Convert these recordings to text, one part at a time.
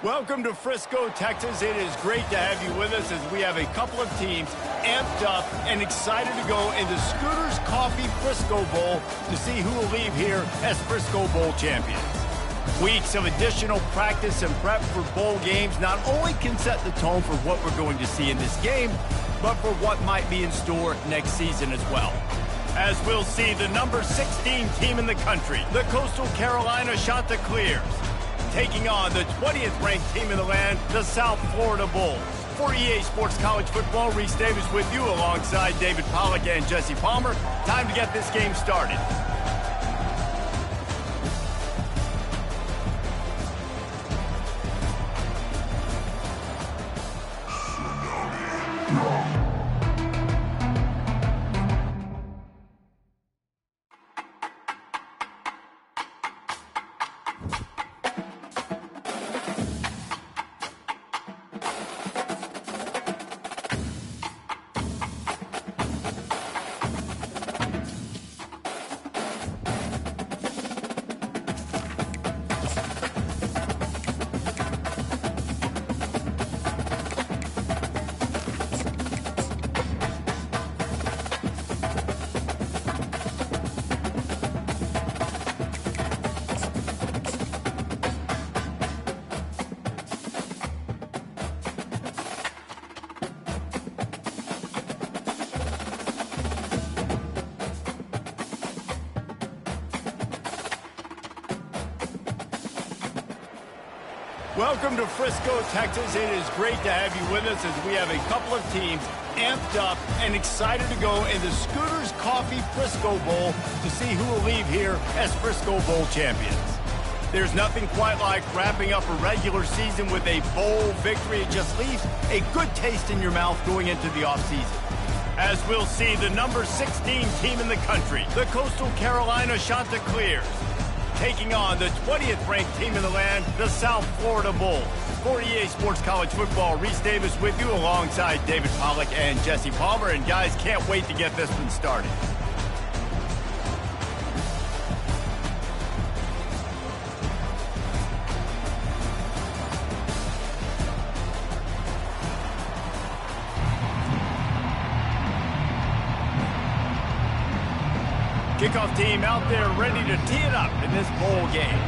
Welcome to Frisco, Texas. It is great to have you with us as we have a couple of teams amped up and excited to go into Scooter's Coffee Frisco Bowl to see who will leave here as Frisco Bowl champions. Weeks of additional practice and prep for bowl games not only can set the tone for what we're going to see in this game, but for what might be in store next season as well. As we'll see the number 16 team in the country, the Coastal Carolina Chanticleers, taking on the 20th ranked team in the land, the South Florida Bulls. For EA Sports College Football, Reese Davis with you alongside David Pollack and Jesse Palmer. Time to get this game started. Welcome to Frisco, Texas. It is great to have you with us as we have a couple of teams amped up and excited to go into Scooter's Coffee Frisco Bowl to see who will leave here as Frisco Bowl champions. There's nothing quite like wrapping up a regular season with a bowl victory. It just leaves a good taste in your mouth going into the offseason. As we'll see the number 16 team in the country, the Coastal Carolina Chanticleers, taking on the 20th ranked team in the land, the South Florida Bulls. For EA Sports College Football, Reese Davis with you alongside David Pollack and Jesse Palmer. And guys, can't wait to get this one started. Kickoff team out there ready to tee it up in this bowl game.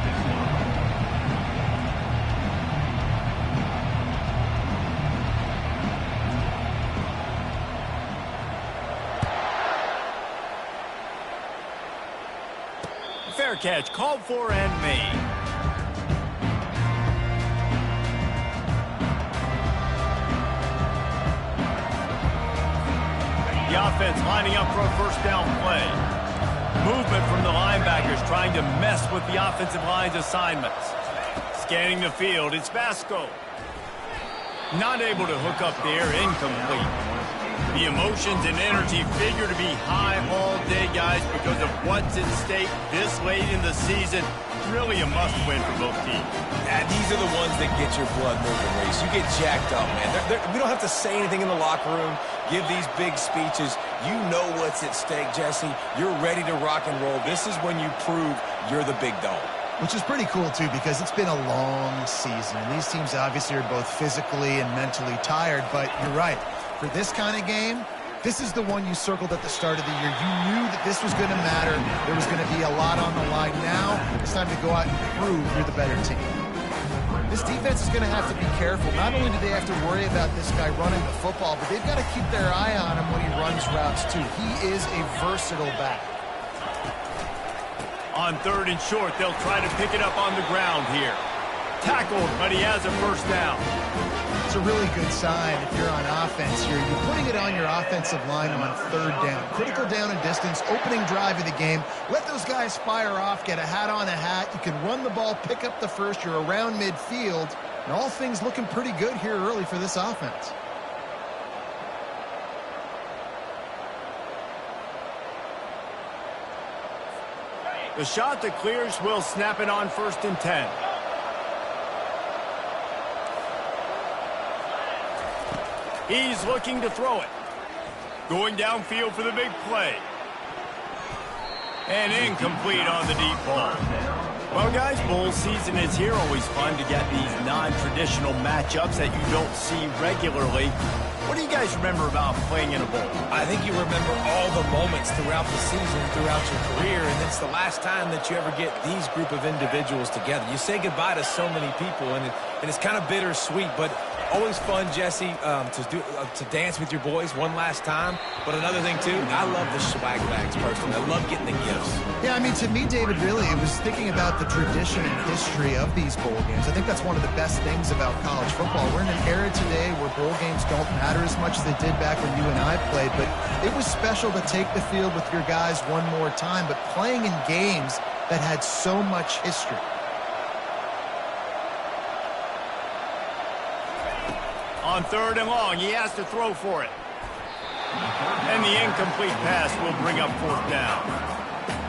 Fair catch called for and made. The offense lining up for a first down play. Movement from the linebackers trying to mess with the offensive line's assignments. Scanning the field, it's Vasco. Not able to hook up there, incomplete. The emotions and energy figure to be high all day, guys, because of what's at stake this late in the season. Really a must-win for both teams. Yeah, these are the ones that get your blood moving, Reese. You get jacked up, man. We don't have to say anything in the locker room, give these big speeches. You know what's at stake, Jesse. You're ready to rock and roll. This is when you prove you're the big dog. Which is pretty cool, too, because it's been a long season. And these teams obviously are both physically and mentally tired. But you're right. For this kind of game, this is the one you circled at the start of the year. You knew that this was going to matter. There was going to be a lot on the line. Now it's time to go out and prove you're the better team. This defense is going to have to be careful. Not only do they have to worry about this guy running the football, but they've got to keep their eye on him when he runs routes, too. He is a versatile back. On third and short, they'll try to pick it up on the ground here. Tackled, but he has a first down. It's a really good sign if you're on offense here. You're putting it on your offensive line on third down. Critical down and distance, opening drive of the game. Let those guys fire off, get a hat on a hat. You can run the ball, pick up the first. You're around midfield. And all things looking pretty good here early for this offense. The Chanticleers will snap it on first and 10. He's looking to throw it. Going downfield for the big play. And incomplete on the deep ball. Well, guys, bowl season is here. Always fun to get these non-traditional matchups that you don't see regularly. What do you guys remember about playing in a bowl? I think you remember all the moments throughout the season, throughout your career, and it's the last time that you ever get these group of individuals together. You say goodbye to so many people, and it's kind of bittersweet, but always fun, Jesse, to dance with your boys one last time. But another thing, too, I love the swag bags, personally. I love getting the gifts. Yeah, I mean, to me, David, really, it was thinking about the tradition and history of these bowl games. I think that's one of the best things about college football. We're in an era today where bowl games don't matter as much as they did back when you and I played, but it was special to take the field with your guys one more time, but playing in games that had so much history. On 3rd and long, he has to throw for it. And the incomplete pass will bring up 4th down.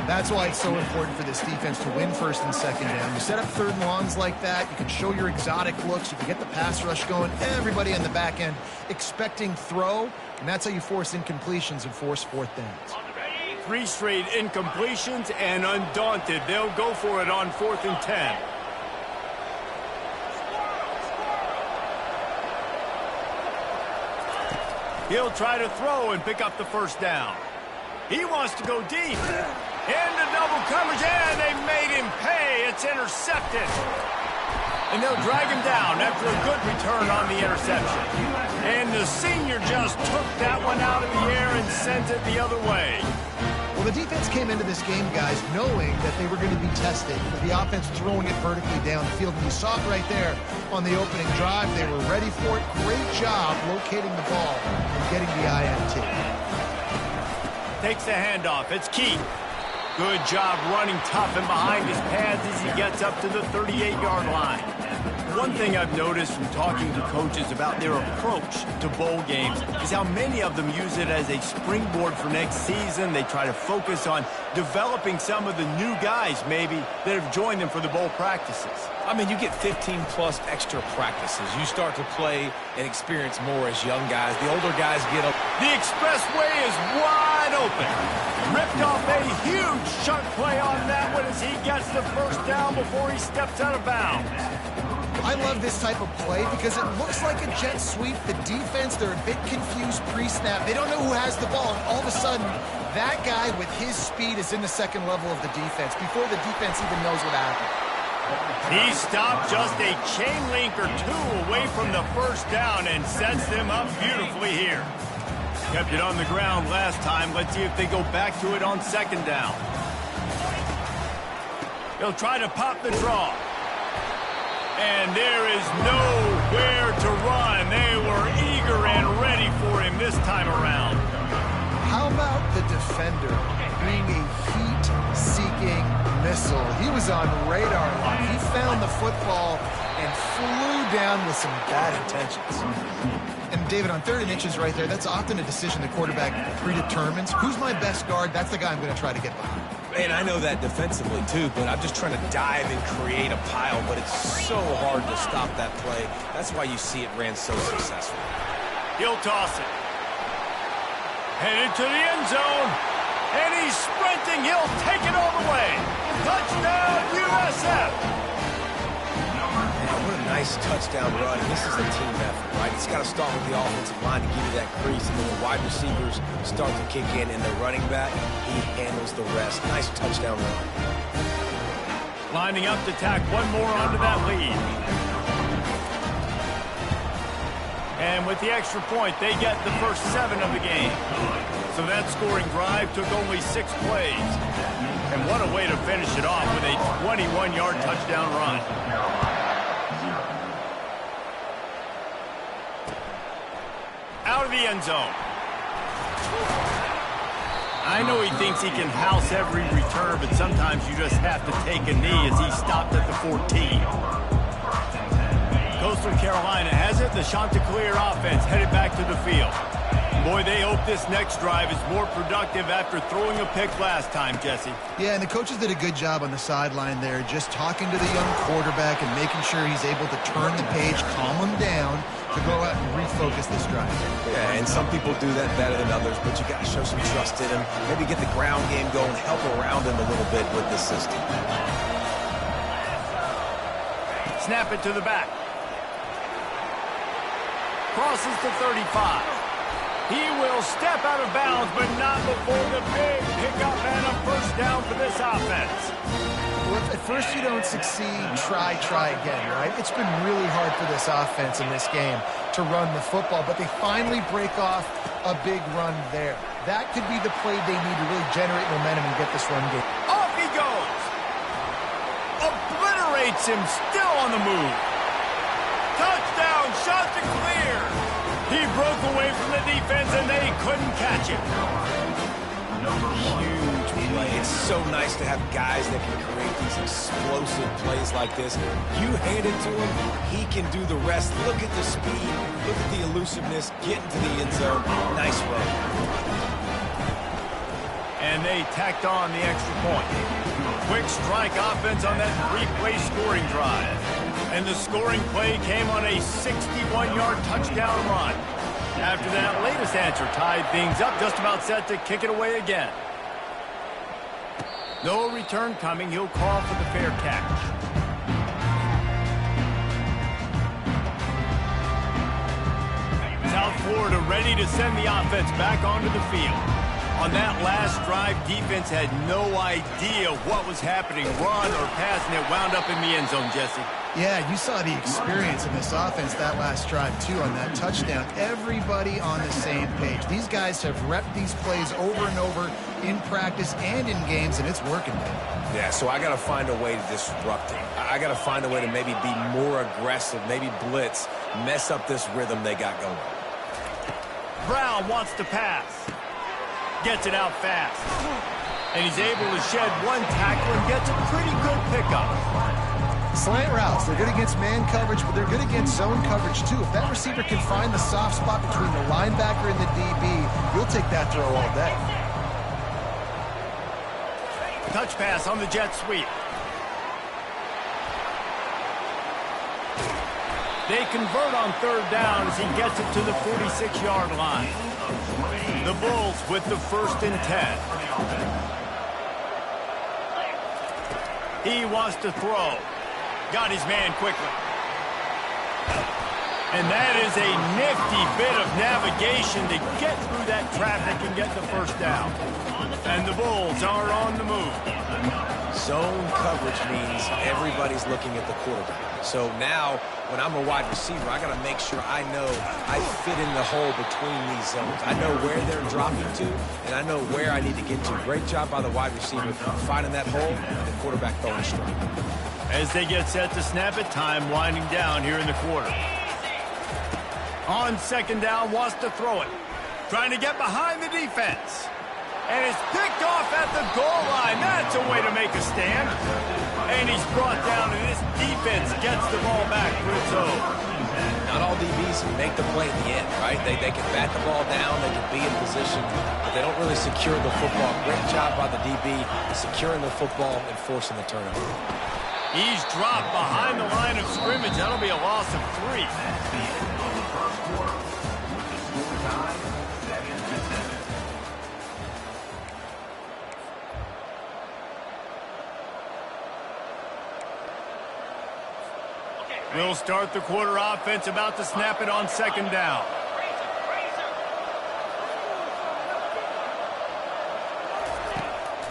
That's why it's so important for this defense to win 1st and 2nd down. You set up 3rd and longs like that, you can show your exotic looks, you can get the pass rush going, everybody on the back end expecting throw, and that's how you force incompletions and force 4th downs. 3 straight incompletions, and undaunted, they'll go for it on 4th and 10. He'll try to throw and pick up the 1st down. He wants to go deep. Into double coverage, and they made him pay. It's intercepted. And they'll drag him down after a good return on the interception. And the senior just took that one out of the air and sends it the other way. Well, the defense came into this game, guys, knowing that they were going to be tested with the offense throwing it vertically down the field. And you saw it right there on the opening drive. They were ready for it. Great job locating the ball and getting the INT. Takes the handoff. It's Keith. Good job running tough and behind his pads as he gets up to the 38-yard line. One thing I've noticed from talking to coaches about their approach to bowl games is how many of them use it as a springboard for next season. They try to focus on developing some of the new guys, maybe, that have joined them for the bowl practices. I mean, you get 15-plus extra practices. You start to play and experience more as young guys. The older guys get up. The expressway is wide open. Ripped off a huge chunk play on that one as he gets the 1st down before he steps out of bounds. I love this type of play because it looks like a jet sweep. The defense, they're a bit confused pre-snap. They don't know who has the ball, and all of a sudden, that guy with his speed is in the 2nd level of the defense before the defense even knows what happened. He stopped just a chain link or 2 away from the 1st down and sets them up beautifully here. Kept it on the ground last time. Let's see if they go back to it on 2nd down. He'll try to pop the draw. And there is nowhere to run. They were eager and ready for him this time around. How about the defender being a heat-seeking missile? He was on radar lock. He found the football and flew down with some bad intentions. And David, on 3rd and inches right there, that's often a decision the quarterback predetermines. Who's my best guard? That's the guy I'm going to try to get behind. And I know that defensively, too, but I'm just trying to dive and create a pile, but it's so hard to stop that play. That's why you see it ran so successful. He'll toss it. Headed to the end zone. And he's sprinting. He'll take it all the way. Touchdown, USF. Man, what a nice touchdown run. This is a team effort, right? It's got to start with the offensive line to give you that crease, and then the wide receivers start to kick in, and the running back, he handles the rest. Nice touchdown run. Lining up to tack one more onto that lead. And with the extra point, they get the first 7 of the game. So that scoring drive took only 6 plays. And what a way to finish it off with a 21-yard touchdown run. Out of the end zone. I know he thinks he can house every return, but sometimes you just have to take a knee as he stopped at the 14. Coastal Carolina has it. The Chanticleer offense headed back to the field. Boy, they hope this next drive is more productive after throwing a pick last time, Jesse. Yeah, and the coaches did a good job on the sideline there, just talking to the young quarterback and making sure he's able to turn the page, calm him down, to go out and refocus this drive. Yeah, and some people do that better than others, but you got to show some trust in him. Maybe get the ground game going, help around him a little bit with the system. Snap it to the back. Crosses to 35. He will step out of bounds, but not before the big pickup and a first down for this offense. Well, if at first you don't succeed, try again, right? It's been really hard for this offense in this game to run the football, but they finally break off a big run there. That could be the play they need to really generate momentum and get this run game. Off he goes. Obliterates him, still on the move. Touchdown, shot to clear. He broke away from the defense, and they couldn't catch him. Huge play. It's so nice to have guys that can create these explosive plays like this. You hand it to him, he can do the rest. Look at the speed. Look at the elusiveness. Get into the end zone. Nice run. And they tacked on the extra point. Quick strike offense on that three-play scoring drive. And the scoring play came on a 61-yard touchdown run. After that latest answer tied things up, just about set to kick it away again. No return coming. He'll call for the fair catch. South Florida ready to send the offense back onto the field. On that last drive, defense had no idea what was happening, run or pass, and it wound up in the end zone, Jesse. Yeah, you saw the experience in this offense that last drive, too, on that touchdown. Everybody on the same page. These guys have repped these plays over and over in practice and in games, and it's working, man. Yeah, so I got to find a way to disrupt him. I got to find a way to maybe be more aggressive, maybe blitz, mess up this rhythm they got going. Brown wants to pass. Gets it out fast. And he's able to shed one tackle and gets a pretty good pickup. Slant routes, they're good against man coverage, but they're good against zone coverage, too. If that receiver can find the soft spot between the linebacker and the DB, you'll take that throw all day. Touch pass on the jet sweep. They convert on third down as he gets it to the 46-yard line. The Bulls with the 1st and 10. He wants to throw. Got his man quickly. And that is a nifty bit of navigation to get through that traffic and get the first down. And the Bulls are on the move. Zone coverage means everybody's looking at the quarterback. So now, when I'm a wide receiver, I got to make sure I know I fit in the hole between these zones. I know where they're dropping to, and I know where I need to get to. Great job by the wide receiver finding that hole, and the quarterback throwing a strike. As they get set to snap it, time winding down here in the quarter. On second down, wants to throw it. Trying to get behind the defense. And it's picked off at the goal line. That's a way to make a stand. And he's brought down, and this defense gets the ball back for its own. Not all DBs make the play in the end, right? They can bat the ball down, they can be in position, but they don't really secure the football. Great job by the DB securing the football and forcing the turnover. He's dropped behind the line of scrimmage. That'll be a loss of 3. We'll start the quarter offense, about to snap it on second down.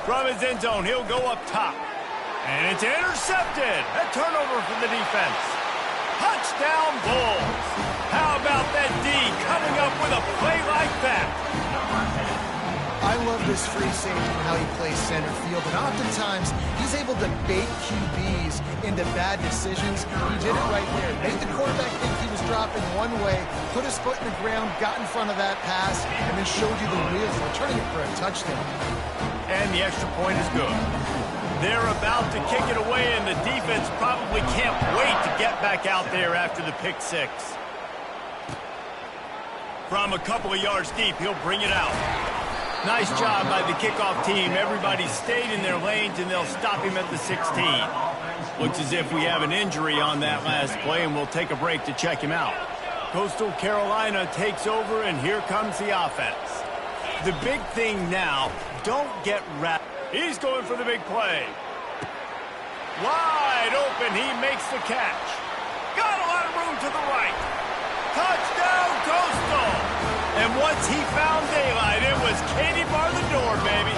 From his end zone, he'll go up top. And it's intercepted. A turnover for the defense. Touchdown, Bulls. How about that D coming up with a play like that? I love this free safety and how he plays center field, and oftentimes he's able to bait QBs into bad decisions. He did it right there. Made the quarterback think he was dropping one way, put his foot in the ground, got in front of that pass, and then showed you the wheels, returning it for a touchdown. And the extra point is good. They're about to kick it away, and the defense probably can't wait to get back out there after the pick six. From a couple of yards deep, he'll bring it out. Nice job by the kickoff team. Everybody stayed in their lanes, and they'll stop him at the 16. Looks as if we have an injury on that last play, and we'll take a break to check him out. Coastal Carolina takes over, and here comes the offense. The big thing now, don't get wrapped. He's going for the big play. Wide open, he makes the catch. Got a lot of room to the right. Touchdown, Coastal! And once he found daylight, it was Katie bar the door, baby.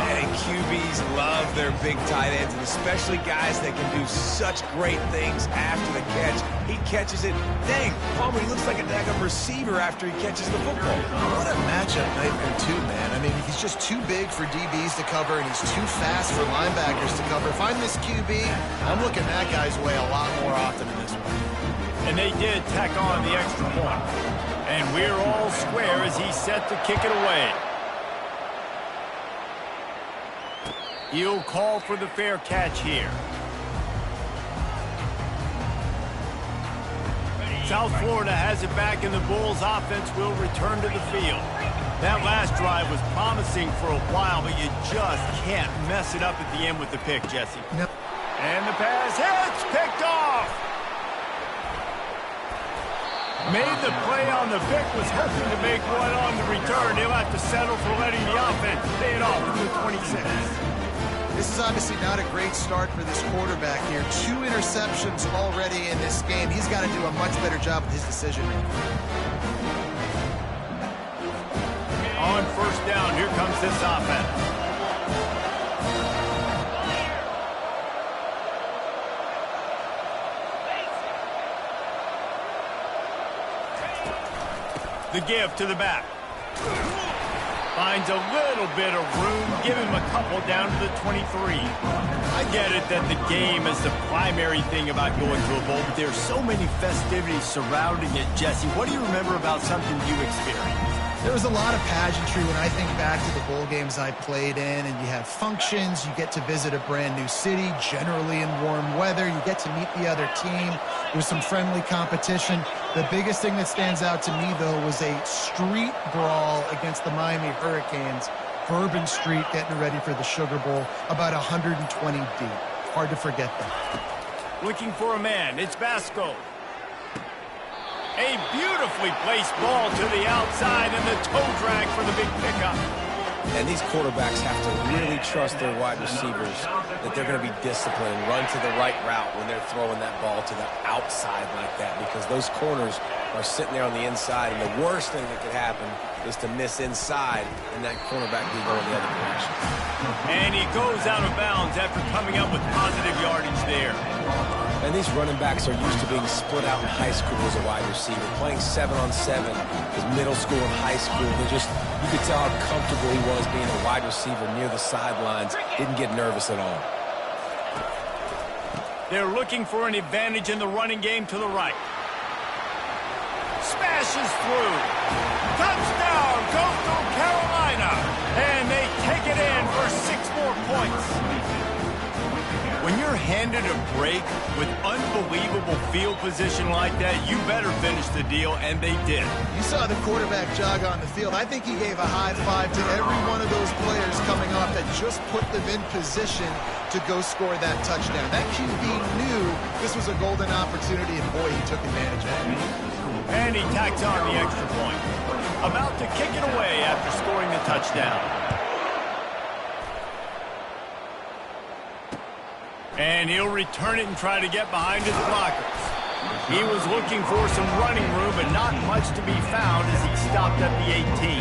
And QBs love their big tight ends, and especially guys that can do such great things after the catch. He catches it. Dang, Palmer, he looks like a daggum receiver after he catches the football. What a matchup nightmare, too, man. I mean, he's just too big for DBs to cover, and he's too fast for linebackers to cover. If I'm this QB, I'm looking that guy's way a lot more often in this one. And they did tack on the extra point. And we're all square as he's set to kick it away. He'll call for the fair catch here. South Florida has it back, and the Bulls offense will return to the field. That last drive was promising for a while, but you just can't mess it up at the end with the pick, Jesse. No. And the pass hits, picked off. Made the play on the pick, was hoping to make one on the return. He'll have to settle for letting the offense pay it off with 26. This is obviously not a great start for this quarterback here. 2 interceptions already in this game. He's got to do a much better job with his decision-making. On first down, here comes this offense. The give to the back. Finds a little bit of room. Give him a couple down to the 23. I get it that the game is the primary thing about going to a bowl, but there's so many festivities surrounding it. Jesse, what do you remember about something you experienced? There was a lot of pageantry when I think back to the bowl games I played in, and you have functions, you get to visit a brand new city, generally in warm weather, you get to meet the other team, there's some friendly competition. The biggest thing that stands out to me, though, was a street brawl against the Miami Hurricanes, Bourbon Street getting ready for the Sugar Bowl, about 120 deep. Hard to forget that. Looking for a man, it's Basco. A beautifully placed ball to the outside, and the toe drag for the big pickup. And these quarterbacks have to really trust their wide receivers that they're going to be disciplined and run to the right route when they're throwing that ball to the outside like that, because those corners are sitting there on the inside, and the worst thing that could happen is to miss inside and that cornerback be going the other direction. And he goes out of bounds after coming up with positive yardage there. And these running backs are used to being split out in high school as a wide receiver, playing 7-on-7 as middle school and high school. You could tell how comfortable he was being a wide receiver near the sidelines. Didn't get nervous at all. They're looking for an advantage in the running game to the right. Smashes through. Touchdown, Coastal Carolina. And they take it in for 6 more points. When you're handed a break with unbelievable field position like that, you better finish the deal, and they did. You saw the quarterback jog on the field. I think he gave a high five to every one of those players coming off that just put them in position to go score that touchdown. That QB knew this was a golden opportunity, and boy, he took advantage of it. And he tacks on the extra point. About to kick it away after scoring the touchdown. And he'll return it and try to get behind his blockers. He was looking for some running room, but not much to be found as he stopped at the 18.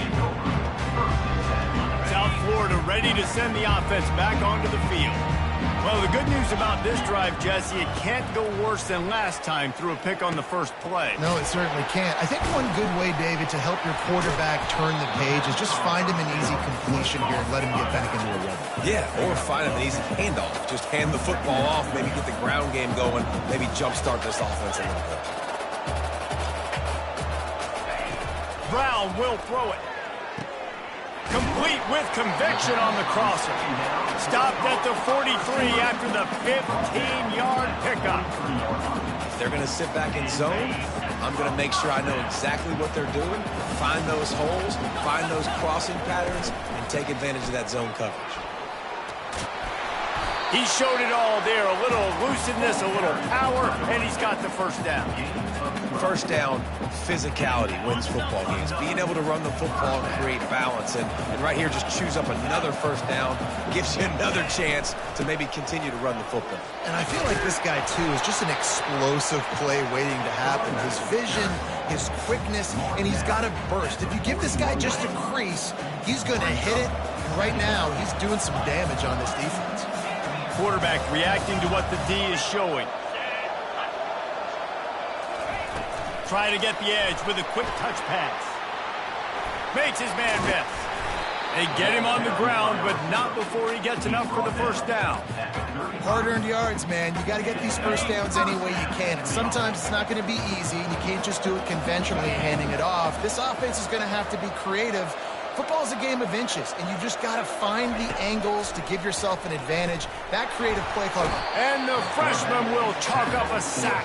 South Florida ready to send the offense back onto the field. Well, the good news about this drive, Jesse, it can't go worse than last time through a pick on the first play. No, it certainly can't. I think one good way, David, to help your quarterback turn the page is just find him an easy completion here and let him get back into a rhythm. Yeah, or find him an easy handoff. Just hand the football off, maybe get the ground game going, maybe jumpstart this offense a little bit. Brown will throw it. Complete with conviction on the crosser. Stopped at the 43 after the 15-yard pickup. If they're going to sit back in zone, I'm going to make sure I know exactly what they're doing, find those holes, find those crossing patterns, and take advantage of that zone coverage. He showed it all there. A little elusiveness, a little power, and he's got the first down. First down, physicality wins football games. Being able to run the football and create balance. And right here, just choose up another first down, gives you another chance to maybe continue to run the football. And I feel like this guy, too, is just an explosive play waiting to happen. His vision, his quickness, and he's got a burst. If you give this guy just a crease, he's going to hit it. And right now, he's doing some damage on this defense. Quarterback reacting to what the D is showing. Trying to get the edge with a quick touch pass. Makes his man miss. They get him on the ground, but not before he gets enough for the first down. Hard-earned yards, man. You got to get these first downs any way you can. And sometimes it's not going to be easy, and you can't just do it conventionally handing it off. This offense is going to have to be creative. Football is a game of inches, and you just got to find the angles to give yourself an advantage. That creative play call. And the freshman will chalk up a sack.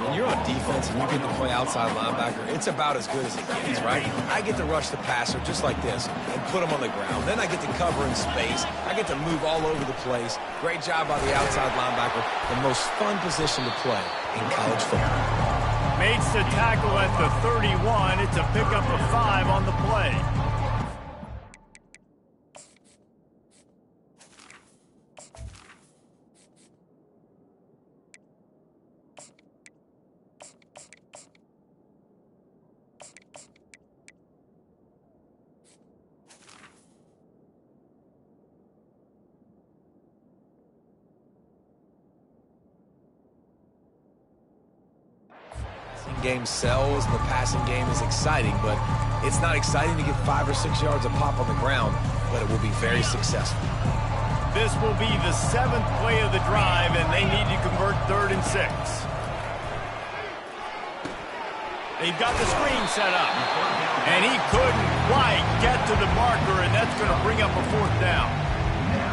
When you're on defense and you get to play outside linebacker, it's about as good as it gets, right? I get to rush the passer just like this and put him on the ground. Then I get to cover in space. I get to move all over the place. Great job by the outside linebacker. The most fun position to play in college football. Makes the tackle at the 31. It's a pickup of 5 on the play. Game sells and the passing game is exciting, but it's not exciting to get 5 or 6 yards of pop on the ground, but it will be very successful. This will be the 7th play of the drive, and they need to convert 3rd and 6. They've got the screen set up, and he couldn't quite get to the marker, and that's going to bring up a 4th down.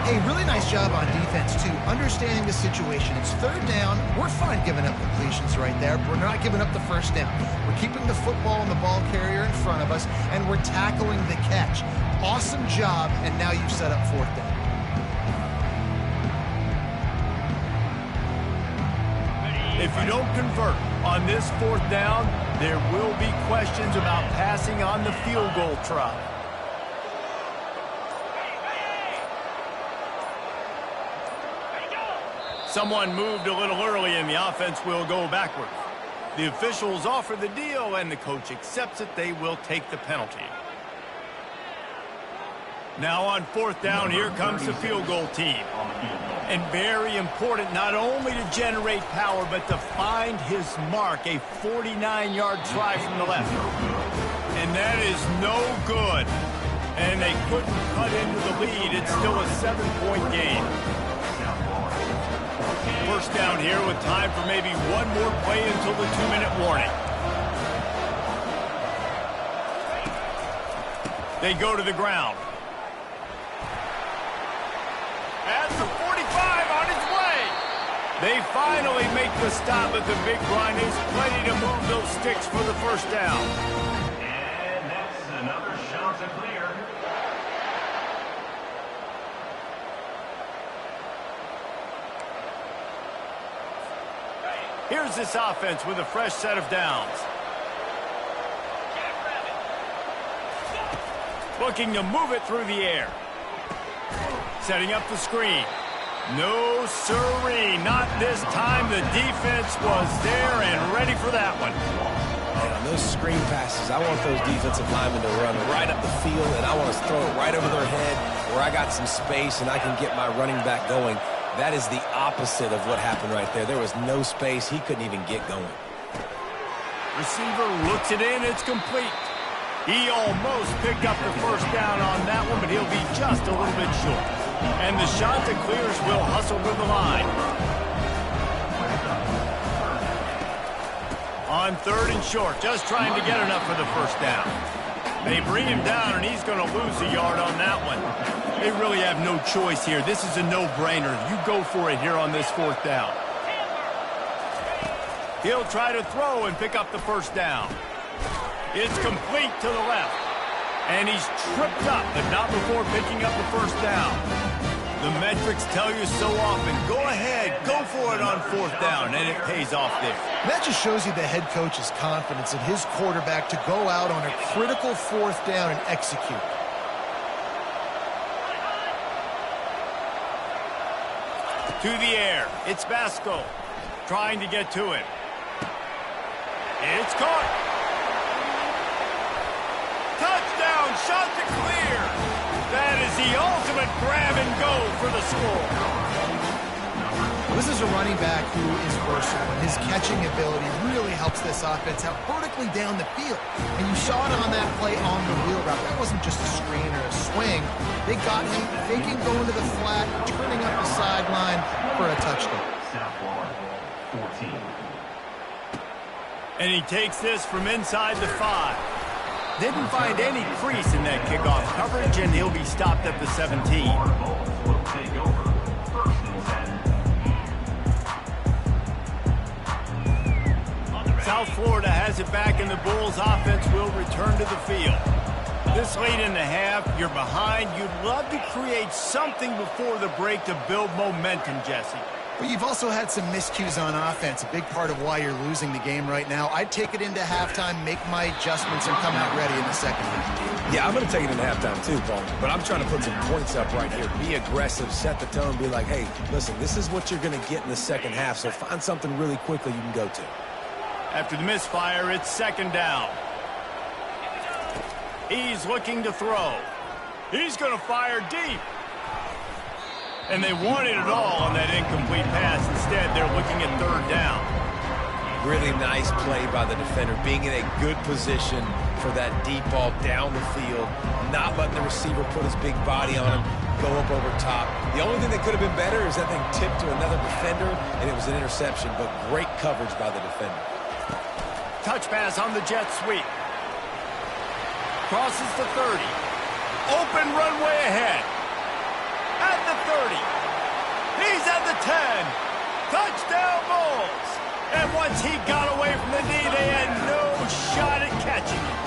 Hey, really nice job on defense, too, understanding the situation. It's 3rd down. We're fine giving up completions right there, but we're not giving up the first down. We're keeping the football and the ball carrier in front of us, and we're tackling the catch. Awesome job, and now you've set up 4th down. If you don't convert on this 4th down, there will be questions about passing on the field goal try. Someone moved a little early, and the offense will go backward. The officials offer the deal, and the coach accepts it. They will take the penalty. Now on 4th down, here comes the field goal team. And very important not only to generate power, but to find his mark, a 49-yard try from the left. And that is no good. And they couldn't cut into the lead. It's still a 7-point game. First down here with time for maybe one more play until the 2-minute warning. They go to the ground. At the 45 on its way. They finally make the stop at the big run. Is plenty to move those sticks for the first down. And that's another shot to clear. Here's this offense with a fresh set of downs. Looking to move it through the air. Setting up the screen. No siree, not this time. The defense was there and ready for that one. And on those screen passes, I want those defensive linemen to run right up the field, and I want to throw it right over their head where I got some space and I can get my running back going. That is the opposite of what happened right there. There was no space. He couldn't even get going. Receiver looks it in. It's complete. He almost picked up the first down on that one, but he'll be just a little bit short. And the shot that clears will hustle to the line. On 3rd and short, just trying to get enough for the first down. They bring him down, and he's going to lose a yard on that one. They really have no choice here. This is a no-brainer. You go for it here on this 4th down. He'll try to throw and pick up the first down. It's complete to the left. And he's tripped up, but not before picking up the first down. The metrics tell you so often. Go ahead, go for it on 4th down, and it pays off there. That just shows you the head coach's confidence in his quarterback to go out on a critical 4th down and execute. To the air. It's Vasco trying to get to it. It's caught. Touchdown, shot to clear. That is the ultimate grab and go for the score. This is a running back who is versatile, and his catching ability really helps this offense out vertically down the field. And you saw it on that play on the wheel route. That wasn't just a screen or a swing. They got him faking going to the flat, turning up the sideline for a touchdown. Southward, 14. And he takes this from inside the 5. Didn't find any crease in that kickoff coverage, and he'll be stopped at the 17. Will take over. 1st and 10. South Florida has it back, and the Bulls offense will return to the field. This late in the half, you're behind. You'd love to create something before the break to build momentum, Jesse. But you've also had some miscues on offense, a big part of why you're losing the game right now. I'd take it into halftime, make my adjustments, and come out ready in the second half. Yeah, I'm going to take it into halftime too, Paul. But I'm trying to put some points up right here. Be aggressive, set the tone, be like, hey, listen, this is what you're going to get in the second half, so find something really quickly you can go to. After the misfire, it's 2nd down. He's looking to throw. He's going to fire deep. And they wanted it all on that incomplete pass. Instead, they're looking at 3rd down. Really nice play by the defender, being in a good position for that deep ball down the field, not letting the receiver put his big body on him, go up over top. The only thing that could have been better is that thing tipped to another defender, and it was an interception, but great coverage by the defender. Touch pass on the jet sweep. Crosses the 30. Open runway ahead. At the 30. He's at the 10. Touchdown Bulls. And once he got away from the knee, they had no shot at catching it.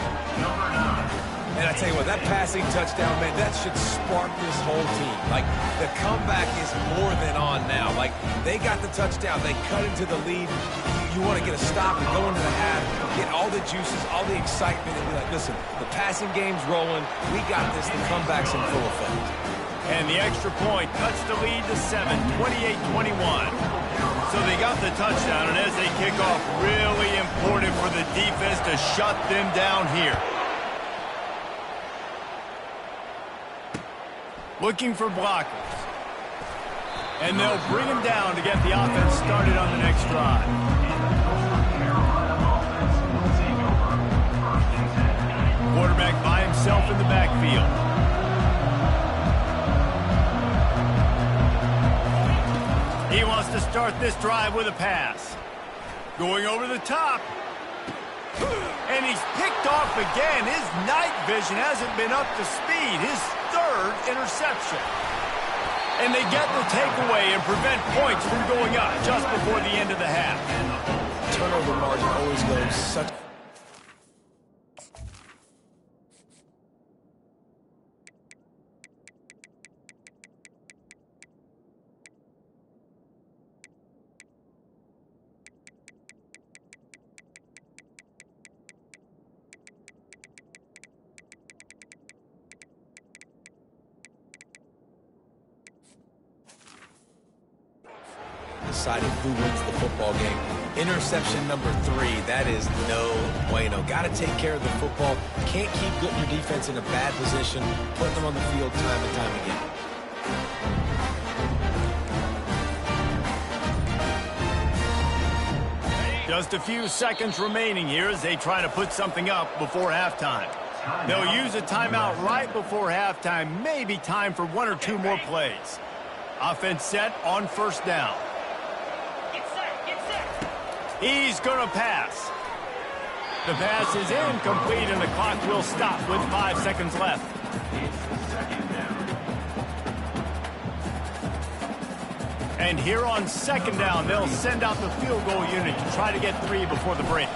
And I tell you what, that passing touchdown, man, that should spark this whole team. Like, the comeback is more than on now. Like, they got the touchdown. They cut into the lead. You want to get a stop and go into the half, get all the juices, all the excitement, and be like, listen, the passing game's rolling. We got this. The comeback's in full effect. And the extra point cuts the lead to 7, 28-21. So they got the touchdown, and as they kick off, really important for the defense to shut them down here. Looking for blockers. And they'll bring him down to get the offense started on the next drive. Quarterback by himself in the backfield. He wants to start this drive with a pass. Going over the top. And he's picked off again. His night vision hasn't been up to speed. His 3rd interception. And they get the takeaway and prevent points from going up just before the end of the half. Turnover margin always goes such... deciding who wins the football game. Interception number 3, that is no bueno. Got to take care of the football. Can't keep putting your defense in a bad position, putting them on the field time and time again. Just a few seconds remaining here as they try to put something up before halftime. They'll use a timeout right before halftime. Maybe time for 1 or 2 more plays. Offense set on 1st down. He's going to pass. The pass is incomplete, and the clock will stop with 5 seconds left. And here on 2nd down, they'll send out the field goal unit to try to get 3 before the break.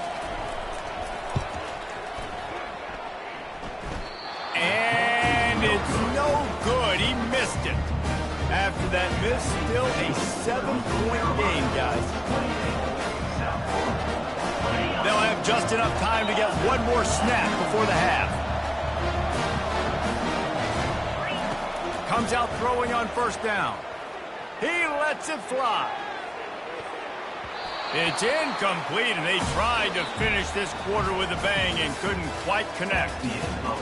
And it's no good. He missed it. After that miss, still a 7-point game, guys. They'll have just enough time to get one more snap before the half. Comes out throwing on first down. He lets it fly. It's incomplete, and they tried to finish this quarter with a bang and couldn't quite connect.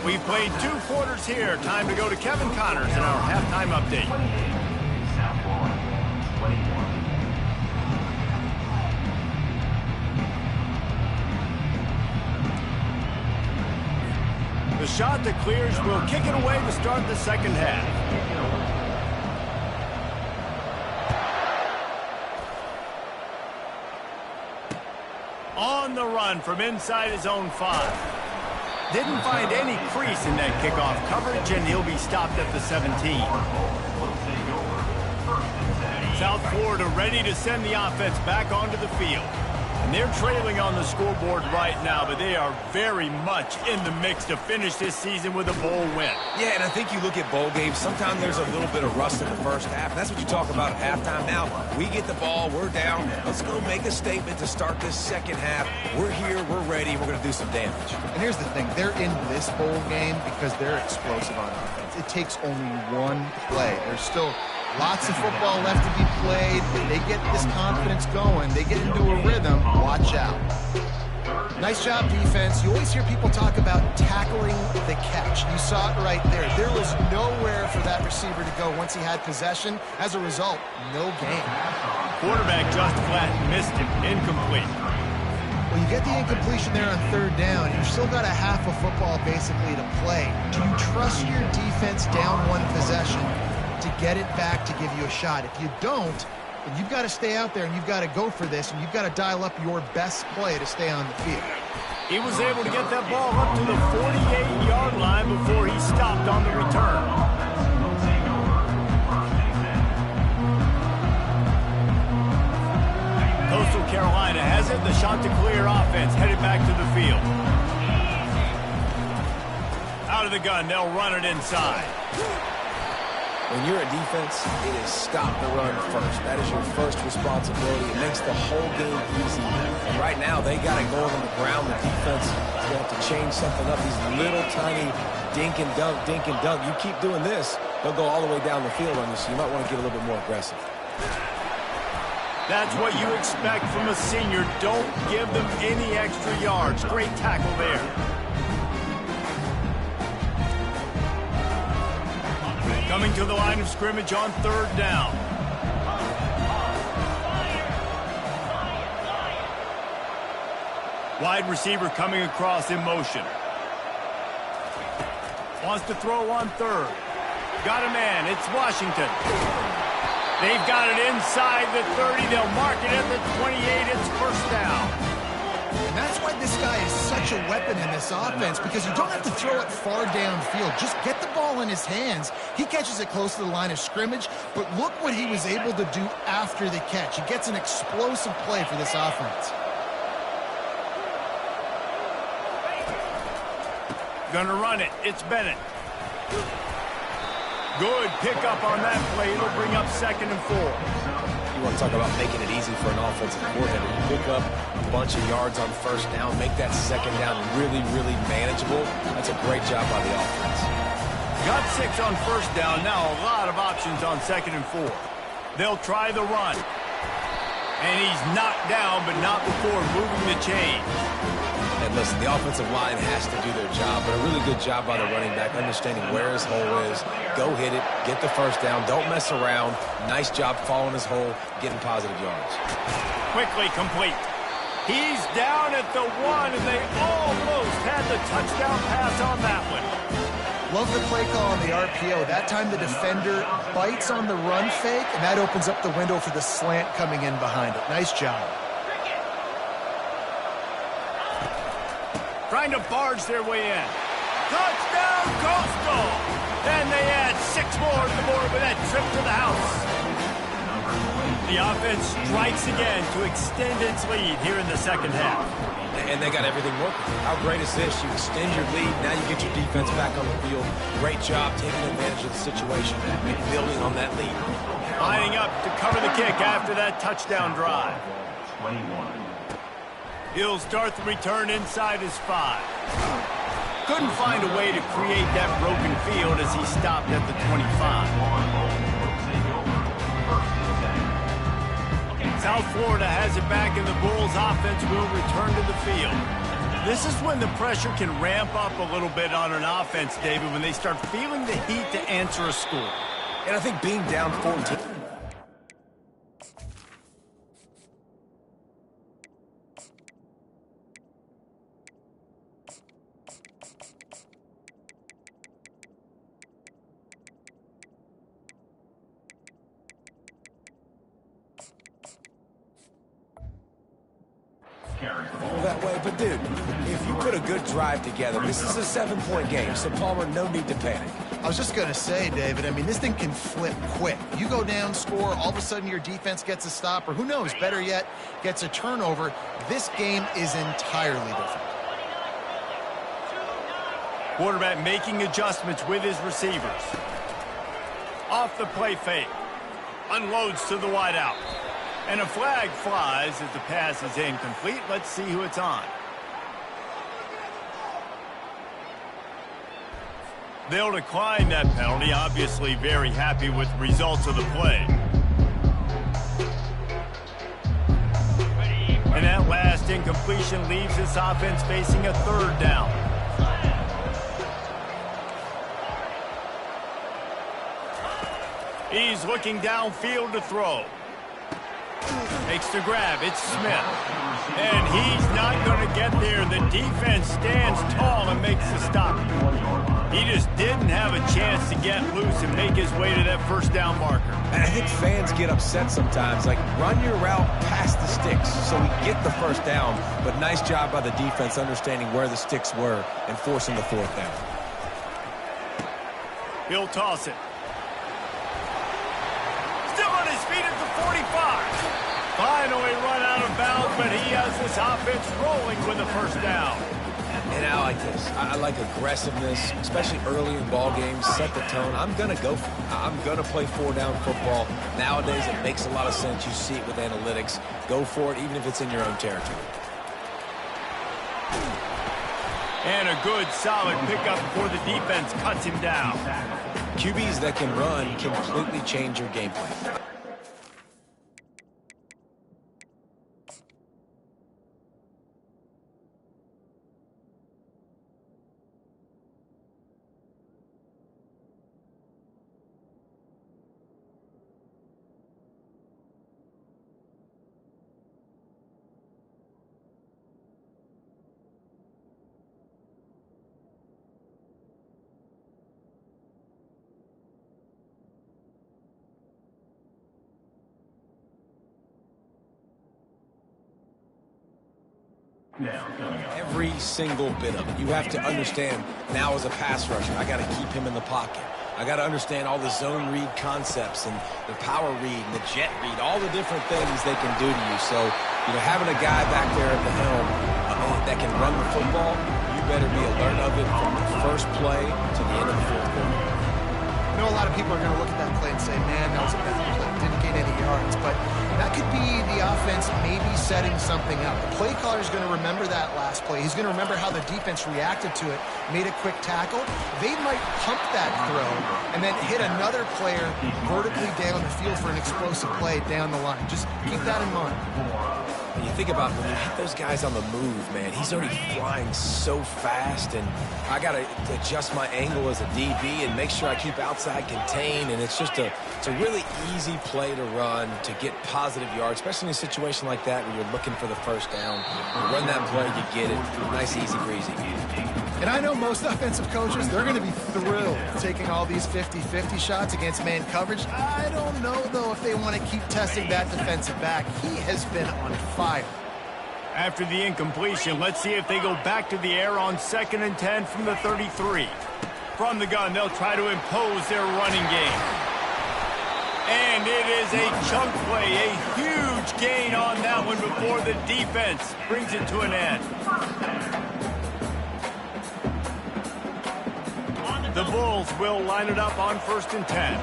We played 2 quarters here. Time to go to Kevin Connors in our halftime update. The shot that clears will kick it away to start the second half. On the run from inside his own 5. Didn't find any crease in that kickoff coverage, and he'll be stopped at the 17. South Florida ready to send the offense back onto the field. And they're trailing on the scoreboard right now, but they are very much in the mix to finish this season with a bowl win. Yeah, and I think you look at bowl games, sometimes there's a little bit of rust in the first half. And that's what you talk about at halftime. Now, we get the ball, we're down. Let's go make a statement to start this second half. We're here, we're ready, we're going to do some damage. And here's the thing. They're in this bowl game because they're explosive on offense. It takes only one play. There's still lots of football left to be played. If they get this confidence going, they get into a rhythm, watch out. Nice job, defense. You always hear people talk about tackling the catch. You saw it right there. There was nowhere for that receiver to go once he had possession. As a result, no gain. Quarterback just flat missed him. Incomplete. Well, you get the incompletion there on third down. You've still got a half of football basically to play. Do you trust your defense down one possession to get it back to give you a shot? If you don't, then you've got to stay out there and you've got to go for this, and you've got to dial up your best play to stay on the field. He was able to get that ball up to the 48-yard line before he stopped on the return. Coastal Carolina has it. The shot to clear offense headed back to the field. Out of the gun, they'll run it inside. When you're a defense, it is stop the run first. That is your first responsibility. It makes the whole game easy. And right now, they got it going on the ground. The defense is going to have to change something up. These little tiny dink and dunk, dink and dunk. You keep doing this, they'll go all the way down the field on you, so you might want to get a little bit more aggressive. That's what you expect from a senior. Don't give them any extra yards. Great tackle there. Coming to the line of scrimmage on third down. Wide receiver coming across in motion. Wants to throw on third. Got a man. It's Washington. They've got it inside the 30. They'll mark it at the 28. It's first down. And that's why this guy is such a weapon in this offense, because you don't have to throw it far downfield. Just get the ball in his hands. He catches it close to the line of scrimmage, but look what he was able to do after the catch. He gets an explosive play for this offense. Gonna run it. It's Bennett. Good pickup on that play. It'll bring up 2nd and 4. You want to talk about making it easy for an offensive coordinator. You pick up a bunch of yards on first down, make that second down really, really manageable. That's a great job by the offense. Got 6 on first down. Now a lot of options on 2nd and 4. They'll try the run. And he's knocked down, but not before moving the chain. And listen, the offensive line has to do their job, but a really good job by the running back, understanding where his hole is. Go hit it, get the first down, don't mess around. Nice job following his hole, getting positive yards. Quickly complete. He's down at the 1, and they almost had the touchdown pass on that one. Love the play call on the RPO. That time the defender bites on the run fake, and that opens up the window for the slant coming in behind it. Nice job. Trying to barge their way in. Touchdown, Coastal! And they add 6 more to the board with that trip to the house. The offense strikes again to extend its lead here in the second half. And they got everything working. How great is this? You extend your lead. Now you get your defense back on the field. Great job taking advantage of the situation and building on that lead. Lining up to cover the kick after that touchdown drive. 21. He'll start the return inside his 5. Couldn't find a way to create that broken field as he stopped at the 25. South Florida has it back, and the Bulls offense will return to the field. This is when the pressure can ramp up a little bit on an offense, David, when they start feeling the heat to answer a score. And I think being down 14. That way, but dude, if you put a good drive together, this is a 7-point game, so Palmer, no need to panic. I was just going to say, David, I mean, this thing can flip quick. You go down, score, all of a sudden your defense gets a stop, or who knows, better yet, gets a turnover. This game is entirely different. Quarterback making adjustments with his receivers. Off the play fake. Unloads to the wideout. And a flag flies as the pass is incomplete. Let's see who it's on. They'll decline that penalty. Obviously very happy with the results of the play. And that last incompletion leaves this offense facing a 3rd down. He's looking downfield to throw. Makes the grab. It's Smith. And he's not going to get there. The defense stands tall and makes the stop. He just didn't have a chance to get loose and make his way to that 1st down marker. And I think fans get upset sometimes. Like, run your route past the sticks so we get the 1st down. But nice job by the defense understanding where the sticks were and forcing the 4th down. He'll toss it. Still on his feet at the 45. Finally run out of bounds, but he has this offense rolling with a 1st down. And I like this. I like aggressiveness, especially early in ball games. Set the tone. I'm going to go for it. I'm going to play 4-down football. Nowadays, it makes a lot of sense. You see it with analytics. Go for it, even if it's in your own territory. And a good, solid pickup before the defense cuts him down. QBs that can run completely change your game plan. Every single bit of it. You have to understand now as a pass rusher, I got to keep him in the pocket. I got to understand all the zone read concepts and the power read and the jet read, all the different things they can do to you. So, having a guy back there at the helm that can run the football, you better be alert of it from the first play to the end of the 4th quarter. I know a lot of people are going to look at that play and say, man, that was a bad play. Didn't gain any yards. But that could be the offense maybe setting something up. The play caller is going to remember that last play. He's going to remember how the defense reacted to it, made a quick tackle. They might pump that throw and then hit another player vertically down the field for an explosive play down the line. Just keep that in mind. And you think about when you hit those guys on the move, man, he's already flying so fast, and I got to adjust my angle as a DB and make sure I keep outside contained, and it's a really easy play to run to get positive yards, especially in a situation like that where you're looking for the 1st down. You run that play, you get it. Nice, easy, breezy. And I know most offensive coaches, they're going to be thrilled taking all these 50-50 shots against man coverage. I don't know, though, if they want to keep testing that defensive back. He has been on fire. After the incompletion, let's see if they go back to the air on 2nd and 10 from the 33. From the gun, they'll try to impose their running game. And it is a chunk play, a huge Huge gain on that one before the defense brings it to an end. The Bulls will line it up on 1st and 10.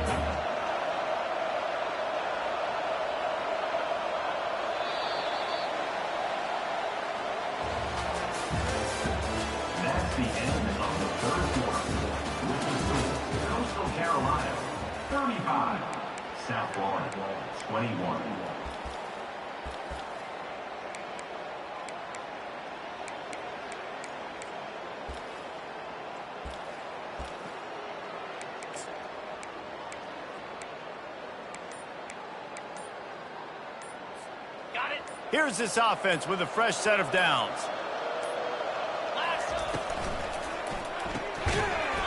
That's the end of the third quarter. Coastal Carolina, 35. South Florida, 21. Here's this offense with a fresh set of downs.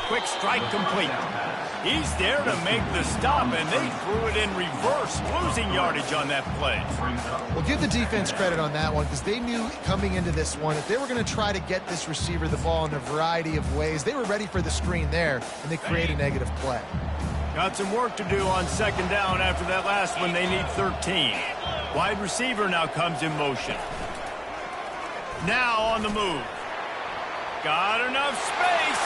Quick strike complete. He's there to make the stop, and they threw it in reverse, losing yardage on that play. Well, give the defense credit on that one because they knew coming into this one, if they were going to try to get this receiver the ball in a variety of ways, they were ready for the screen there, and they create a negative play. Got some work to do on 2nd down after that last one. They need 13. Wide receiver now comes in motion. Now on the move. Got enough space.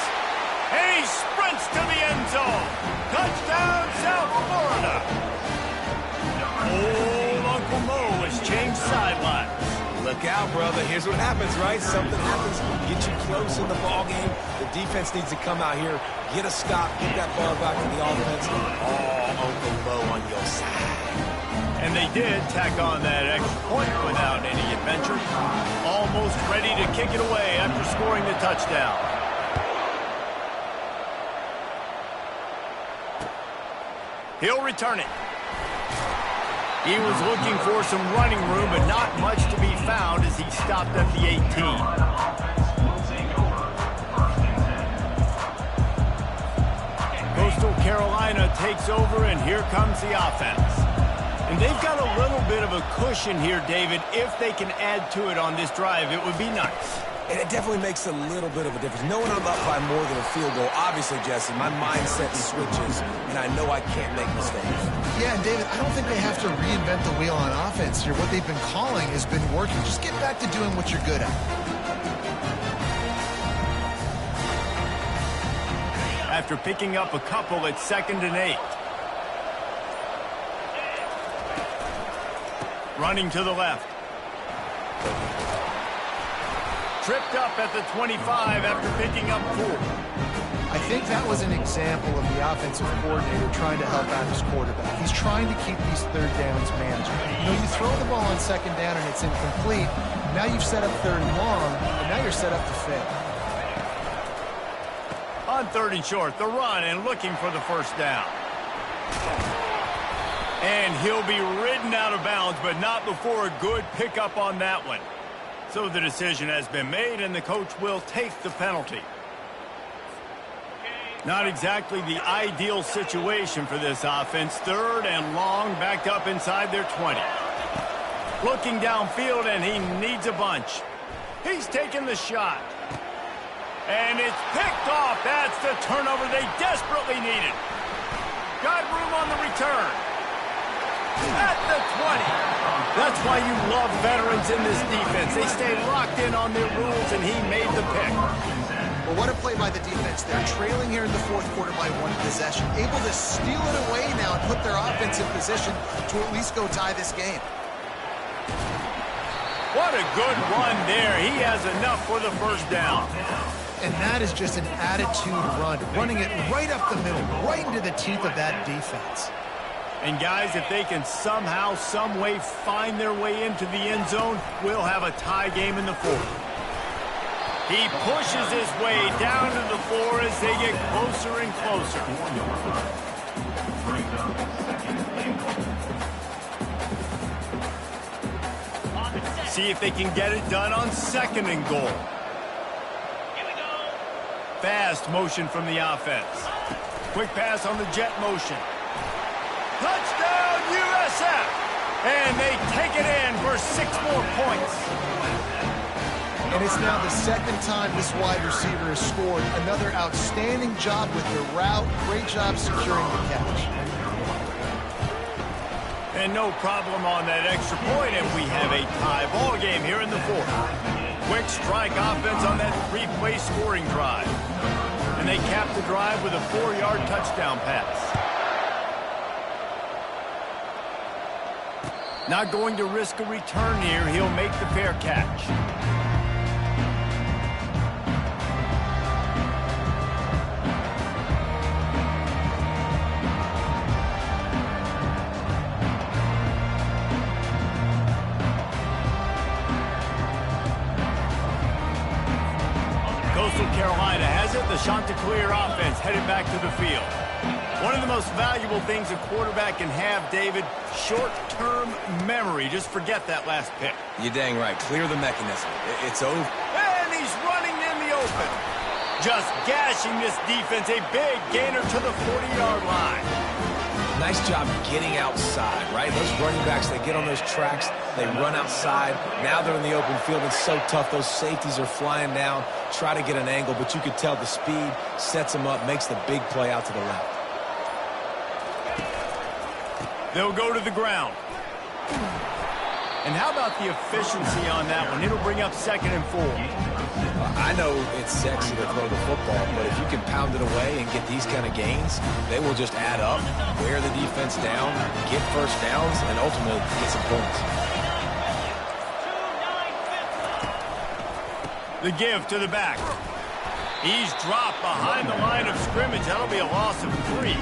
And he sprints to the end zone. Touchdown, South Florida. Old Uncle Mo has changed sidelines. Look out, brother. Here's what happens, right? Something happens. Get you close in the ball game. The defense needs to come out here, get a stop, get that ball back to the offense. Oh, Uncle Mo on your side. And they did tack on that extra point without any adventure. Almost ready to kick it away after scoring the touchdown. He'll return it. He was looking for some running room, but not much to be found as he stopped at the 18. Coastal Carolina takes over, and here comes the offense. And they've got a little bit of a cushion here, David. If they can add to it on this drive, it would be nice. And it definitely makes a little bit of a difference. Knowing I'm up by more than a field goal, obviously, Jesse, my mindset switches, and I know I can't make mistakes. Yeah, and David, I don't think they have to reinvent the wheel on offense here. What they've been calling has been working. Just get back to doing what you're good at. After picking up a couple at 2nd and 8. Running to the left. Tripped up at the 25 after picking up 4. I think that was an example of the offensive coordinator trying to help out his quarterback. He's trying to keep these 3rd downs manageable. You know, you throw the ball on 2nd down and it's incomplete. Now you've set up 3rd and long, and now you're set up to fail. On 3rd and short, the run and looking for the 1st down. And he'll be ridden out of bounds, but not before a good pickup on that one. So the decision has been made, and the coach will take the penalty. Not exactly the ideal situation for this offense. 3rd and long, backed up inside their 20. Looking downfield, and he needs a bunch. He's taking the shot. And it's picked off. That's the turnover they desperately needed. Got room on the return. At the 20. That's why you love veterans in this defense. They stay locked in on their rules, and he made the pick. Well, what a play by the defense. They're trailing here in the 4th quarter by 1 possession. Able to steal it away now and put their offense in position to at least go tie this game. What a good run there. He has enough for the 1st down. And that is just an attitude run. Running it right up the middle, right into the teeth of that defense. And guys, if they can somehow, some way find their way into the end zone, we'll have a tie game in the 4th. He pushes his way down to the floor as they get closer and closer. See if they can get it done on 2nd and goal. Fast motion from the offense. Quick pass on the jet motion. Touchdown, USF! And they take it in for 6 more points. And it's now the 2nd time this wide receiver has scored. Another outstanding job with the route. Great job securing the catch. And no problem on that extra point, and we have a tie ball game here in the fourth. Quick strike offense on that three-play scoring drive. And they cap the drive with a 4-yard touchdown pass. Not going to risk a return here. He'll make the fair catch. Coastal Carolina has it. The Chanticleer offense headed back to the field. One of the most valuable things a quarterback can have, David, short-term memory. Just forget that last pick. You're dang right. Clear the mechanism. It's over. And he's running in the open. Just gashing this defense. A big gainer to the 40-yard line. Nice job getting outside, right? Those running backs, they get on those tracks, they run outside. Now they're in the open field. It's so tough. Those safeties are flying down, try to get an angle, but you could tell the speed sets them up, makes the big play out to the left. They'll go to the ground. And how about the efficiency on that one? It'll bring up 2nd and 4. I know it's sexy to throw the football, but if you can pound it away and get these kind of gains, they will just add up, wear the defense down, get first downs, and ultimately get some points. The give to the back. He's dropped behind the line of scrimmage. That'll be a loss of 3.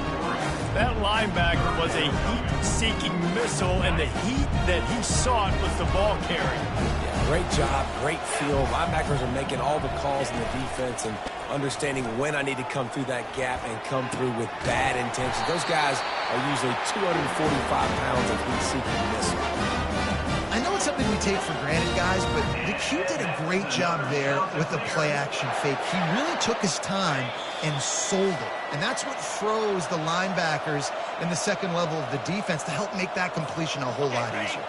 That linebacker was a heat-seeking missile, and the heat that he sought was the ball carry. Yeah, great job, great feel. Linebackers are making all the calls in the defense and understanding when I need to come through that gap and come through with bad intentions. Those guys are usually 245 pounds of heat-seeking missile. I know it's something we take for granted, guys, but the Q did a great job there with the play-action fake. He really took his time and sold it. And that's what froze the linebackers in the second level of the defense to help make that completion a whole lot easier.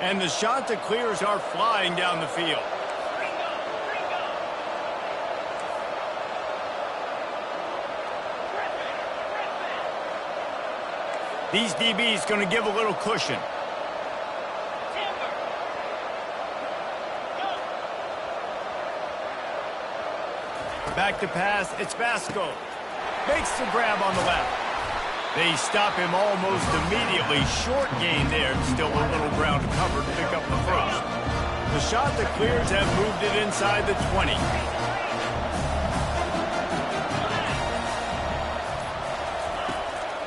And the Chanticleers are flying down the field. These DBs going to give a little cushion. Back to pass, it's Frisco. Makes the grab on the left. They stop him almost immediately. Short gain there. Still a little ground to cover to pick up the first. The Chanticleers have moved it inside the 20.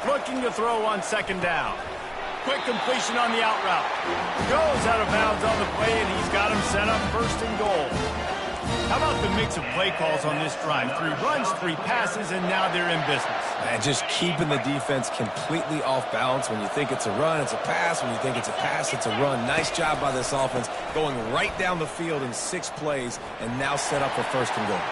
Looking to throw on 2nd down. Quick completion on the out route. Goes out of bounds on the play, and he's got him set up 1st and goal. How about the mix of play calls on this drive? 3 runs, 3 passes, and now they're in business. And just keeping the defense completely off balance. When you think it's a run, it's a pass. When you think it's a pass, it's a run. Nice job by this offense going right down the field in 6 plays and now set up for 1st and goal.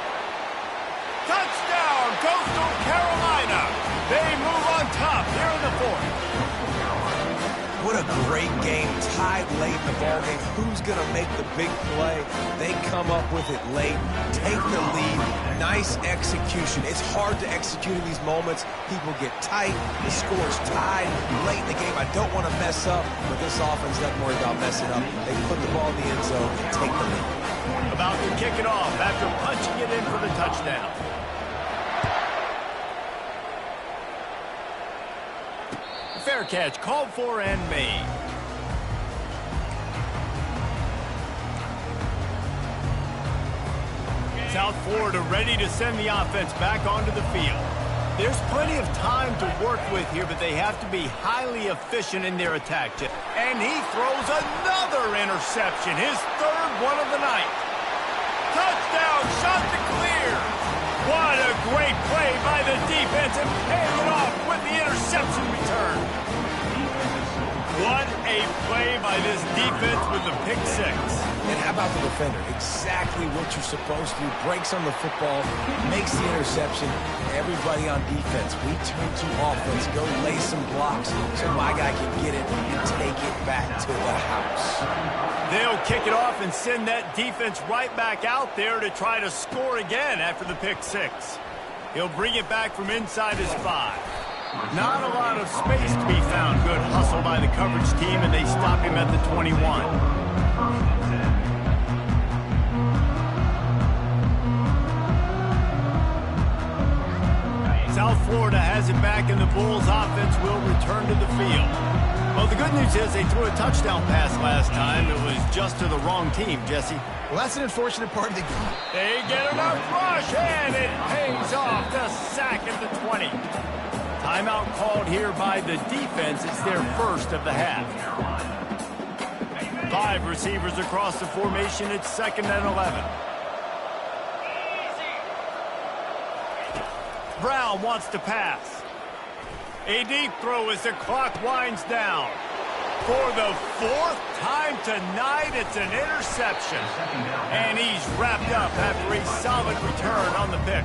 Touchdown, Coastal Carolina. They move on top here in the 4th. What a great game, tied late in the ballgame. Who's going to make the big play? They come up with it late, take the lead. Nice execution. It's hard to execute in these moments. People get tight. The score's tied late in the game. I don't want to mess up, but this offense doesn't worry about messing up. They put the ball in the end zone and take the lead. About to kick it off after punching it in for the touchdown. Fair catch called for and made. South Florida ready to send the offense back onto the field. There's plenty of time to work with here, but they have to be highly efficient in their attack. And he throws another interception, his 3rd one of the night. Touchdown, Chanticleer. What a great play by the defense and paying it off with the interception return. What a play by this defense with the pick 6. And how about the defender? Exactly what you're supposed to do. Breaks on the football, makes the interception. Everybody on defense, we turn to offense. Go lay some blocks so my guy can get it and take it back to the house. They'll kick it off and send that defense right back out there to try to score again after the pick 6. He'll bring it back from inside his 5. Not a lot of space to be found. Good hustle by the coverage team, and they stop him at the 21. South Florida has it back, and the Bulls offense will return to the field. Well, the good news is they threw a touchdown pass last time. It was just to the wrong team, Jesse. Well, that's an unfortunate part of the game. They get enough rush, and it pays off. The sack at the 20. Timeout called here by the defense. It's their first of the half. 5 receivers across the formation. It's 2nd and 11. Brown wants to pass. A deep throw as the clock winds down. For the 4th time tonight, it's an interception. And he's wrapped up after a solid return on the pick.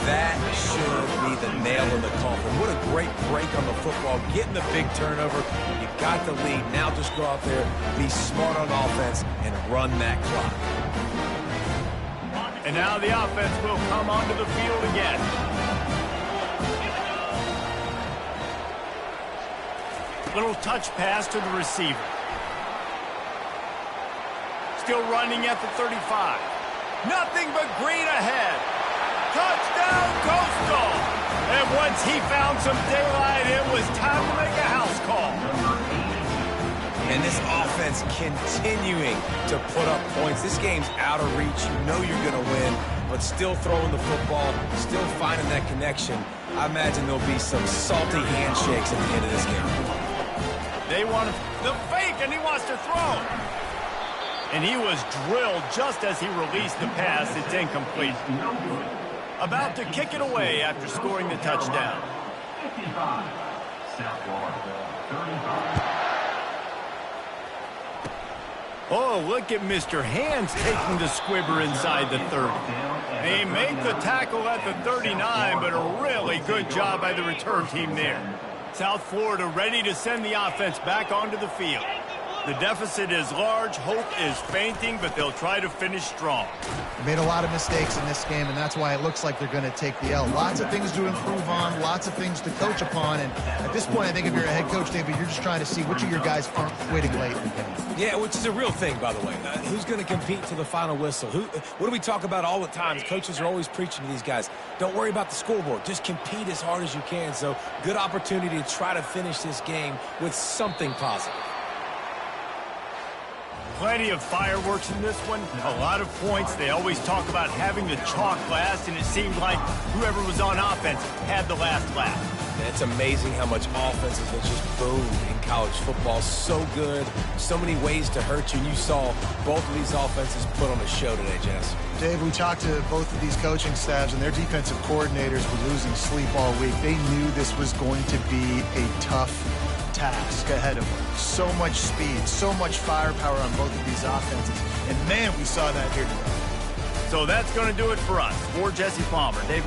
That should be the nail in the coffin. What a great break on the football. Getting the big turnover. You got the lead. Now just go out there, be smart on offense, and run that clock. And now the offense will come onto the field again. Little touch pass to the receiver. Still running at the 35. Nothing but green ahead. Touchdown, Coastal! And once he found some daylight, it was time to make a house call. And this offense continuing to put up points. This game's out of reach. You know you're going to win, but still throwing the football, still finding that connection. I imagine there'll be some salty handshakes at the end of this game. They want the fake, and he wants to throw. And he was drilled just as he released the pass. It's incomplete. About to kick it away after scoring the touchdown. 55. South Florida. 35. Oh, look at Mr. Hands taking the squibber inside the 30. They make the tackle at the 39, but a really good job by the return team there. South Florida ready to send the offense back onto the field. The deficit is large, hope is fainting, but they'll try to finish strong. They made a lot of mistakes in this game, and that's why it looks like they're going to take the L. Lots of things to improve on, lots of things to coach upon, and at this point, I think if you're a head coach, David, you're just trying to see which of your guys aren't quitting late in the game. Yeah, which is a real thing, by the way. Who's going to compete to the final whistle? What do we talk about all the time? Coaches are always preaching to these guys. Don't worry about the scoreboard. Just compete as hard as you can. So, good opportunity to try to finish this game with something positive. Plenty of fireworks in this one. A lot of points. They always talk about having the chalk last, and it seemed like whoever was on offense had the last laugh. And it's amazing how much offenses will just boom in college football. So good. So many ways to hurt you. And you saw both of these offenses put on a show today, Jess. Dave, we talked to both of these coaching staffs, and their defensive coordinators were losing sleep all week. They knew this was going to be a tough task ahead of them. So much speed, so much firepower on both of these offenses. And, man, we saw that here today. So that's going to do it for us. For Jesse Palmer, David